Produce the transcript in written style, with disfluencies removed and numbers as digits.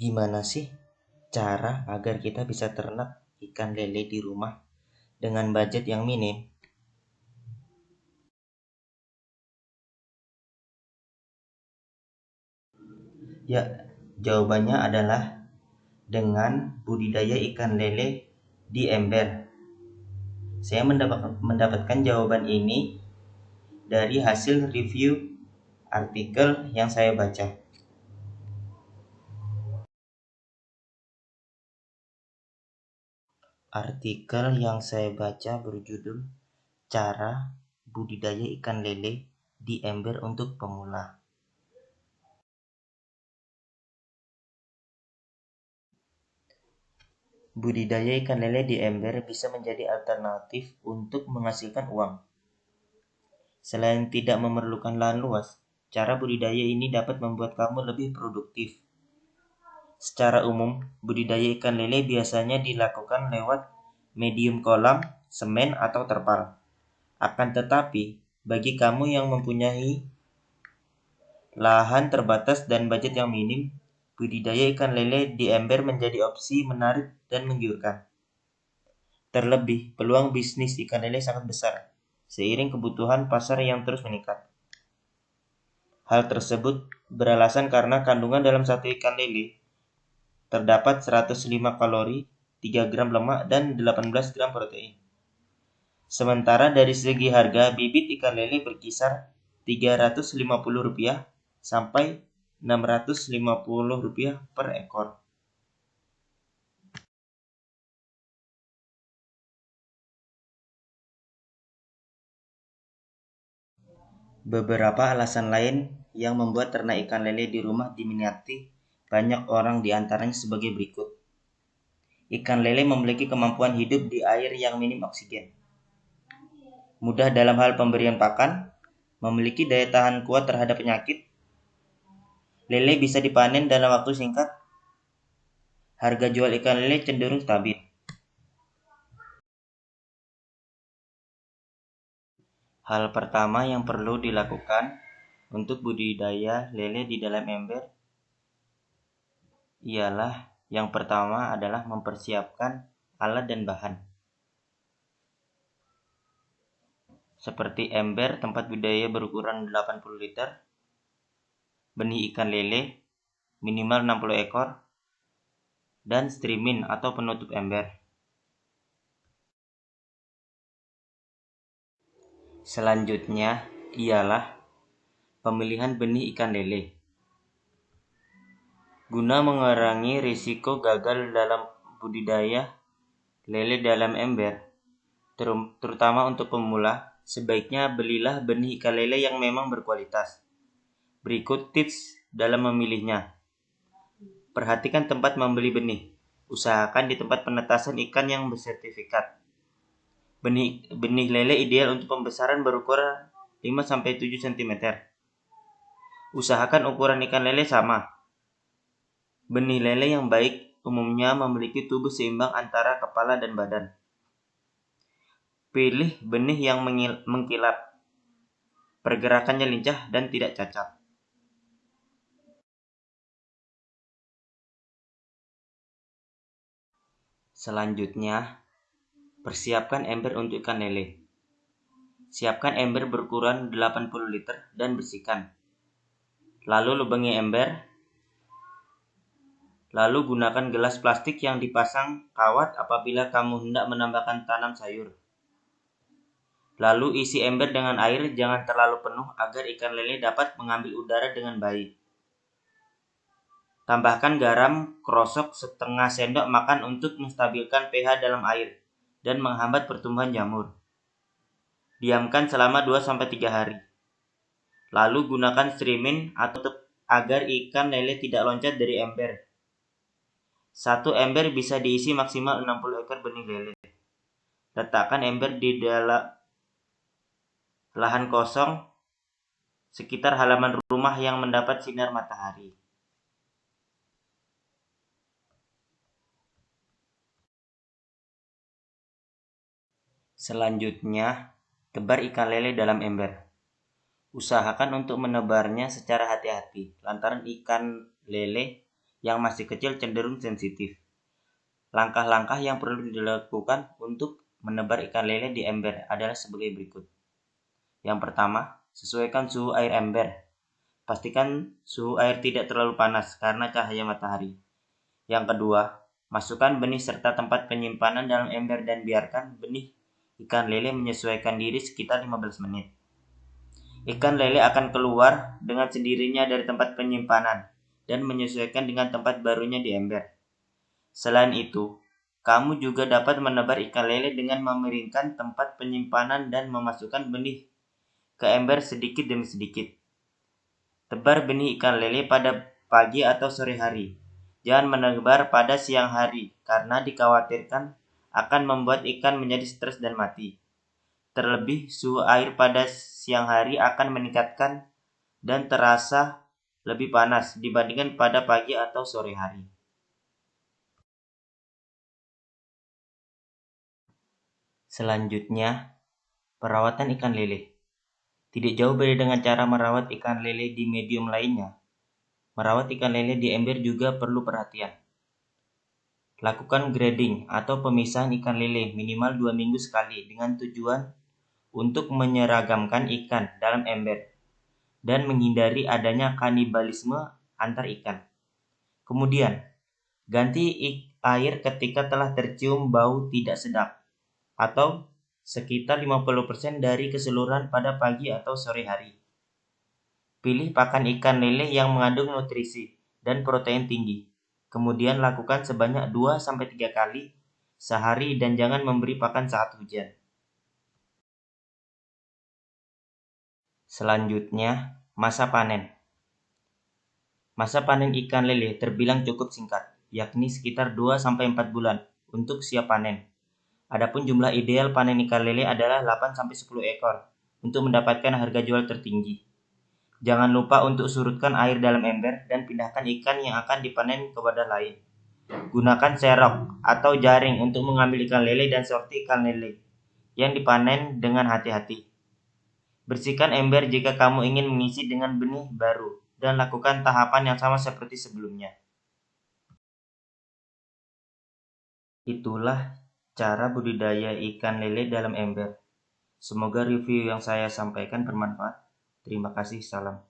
Gimana sih cara agar kita bisa ternak ikan lele di rumah dengan budget yang minim? Ya, jawabannya adalah dengan budidaya ikan lele di ember. Saya mendapatkan jawaban ini dari hasil review artikel yang saya baca. Artikel yang saya baca berjudul Cara Budidaya Ikan Lele di Ember untuk Pemula. Budidaya ikan lele di ember bisa menjadi alternatif untuk menghasilkan uang. Selain tidak memerlukan lahan luas, cara budidaya ini dapat membuat kamu lebih produktif. Secara umum, budidaya ikan lele biasanya dilakukan lewat medium kolam, semen, atau terpal. Akan tetapi, bagi kamu yang mempunyai lahan terbatas dan budget yang minim, budidaya ikan lele di ember menjadi opsi menarik dan menggiurkan. Terlebih, peluang bisnis ikan lele sangat besar, seiring kebutuhan pasar yang terus meningkat. Hal tersebut beralasan karena kandungan dalam satu ikan lele terdapat 105 kalori, 3 gram lemak, dan 18 gram protein. Sementara dari segi harga, bibit ikan lele berkisar Rp350 sampai Rp650 per ekor. Beberapa alasan lain yang membuat ternak ikan lele di rumah diminati banyak orang diantaranya sebagai berikut. Ikan lele memiliki kemampuan hidup di air yang minim oksigen. Mudah dalam hal pemberian pakan, memiliki daya tahan kuat terhadap penyakit. Lele bisa dipanen dalam waktu singkat. Harga jual ikan lele cenderung stabil. Hal pertama yang perlu dilakukan untuk budidaya lele di dalam ember ialah yang pertama adalah mempersiapkan alat dan bahan. Seperti ember tempat budidaya berukuran 80 liter, benih ikan lele minimal 60 ekor, dan streamin atau penutup ember. Selanjutnya ialah pemilihan benih ikan lele. Guna mengurangi risiko gagal dalam budidaya lele dalam ember, terutama untuk pemula, sebaiknya belilah benih ikan lele yang memang berkualitas. Berikut tips dalam memilihnya. Perhatikan tempat membeli benih. Usahakan di tempat penetasan ikan yang bersertifikat. Benih lele ideal untuk pembesaran berukuran 5-7 cm. Usahakan ukuran ikan lele sama. Benih lele yang baik umumnya memiliki tubuh seimbang antara kepala dan badan. Pilih benih yang mengkilap, pergerakannya lincah dan tidak cacat. Selanjutnya, persiapkan ember untuk ikan lele. Siapkan ember berukuran 80 liter dan bersihkan. Lalu lubangi ember. Lalu gunakan gelas plastik yang dipasang kawat apabila kamu hendak menambahkan tanam sayur. Lalu isi ember dengan air, jangan terlalu penuh agar ikan lele dapat mengambil udara dengan baik. Tambahkan garam krosok setengah sendok makan untuk menstabilkan pH dalam air dan menghambat pertumbuhan jamur. Diamkan selama 2-3 hari. Lalu gunakan streamin atau agar ikan lele tidak loncat dari ember. Satu ember bisa diisi maksimal 60 ekor benih lele. Letakkan ember di dalam lahan kosong sekitar halaman rumah yang mendapat sinar matahari. Selanjutnya, tebar ikan lele dalam ember. Usahakan untuk menebarnya secara hati-hati, lantaran ikan lele yang masih kecil cenderung sensitif. Langkah-langkah yang perlu dilakukan untuk menebar ikan lele di ember adalah sebagai berikut. Yang pertama, sesuaikan suhu air ember. Pastikan suhu air tidak terlalu panas karena cahaya matahari. Yang kedua, masukkan benih serta tempat penyimpanan dalam ember dan biarkan benih ikan lele menyesuaikan diri sekitar 15 menit. Ikan lele akan keluar dengan sendirinya dari tempat penyimpanan dan menyesuaikan dengan tempat barunya di ember. Selain itu, kamu juga dapat menebar ikan lele dengan memiringkan tempat penyimpanan dan memasukkan benih ke ember sedikit demi sedikit. Tebar benih ikan lele pada pagi atau sore hari. Jangan menebar pada siang hari karena dikhawatirkan akan membuat ikan menjadi stres dan mati. Terlebih, suhu air pada siang hari akan meningkatkan dan terasa lebih panas dibandingkan pada pagi atau sore hari. Selanjutnya, perawatan ikan lele. Tidak jauh beda dengan cara merawat ikan lele di medium lainnya. Merawat ikan lele di ember juga perlu perhatian. Lakukan grading atau pemisahan ikan lele minimal 2 minggu sekali dengan tujuan untuk menyeragamkan ikan dalam ember dan menghindari adanya kanibalisme antar ikan. Kemudian, ganti air ketika telah tercium bau tidak sedap atau sekitar 50% dari keseluruhan pada pagi atau sore hari. Pilih pakan ikan lele yang mengandung nutrisi dan protein tinggi. Kemudian lakukan sebanyak 2-3 kali sehari dan jangan memberi pakan saat hujan. Selanjutnya, masa panen. Masa panen ikan lele terbilang cukup singkat, yakni sekitar 2-4 bulan untuk siap panen. Adapun jumlah ideal panen ikan lele adalah 8-10 ekor untuk mendapatkan harga jual tertinggi. Jangan lupa untuk surutkan air dalam ember dan pindahkan ikan yang akan dipanen ke wadah lain. Gunakan serok atau jaring untuk mengambil ikan lele dan sorti ikan lele yang dipanen dengan hati-hati. Bersihkan ember jika kamu ingin mengisi dengan benih baru dan lakukan tahapan yang sama seperti sebelumnya. Itulah cara budidaya ikan lele dalam ember. Semoga review yang saya sampaikan bermanfaat. Terima kasih, salam.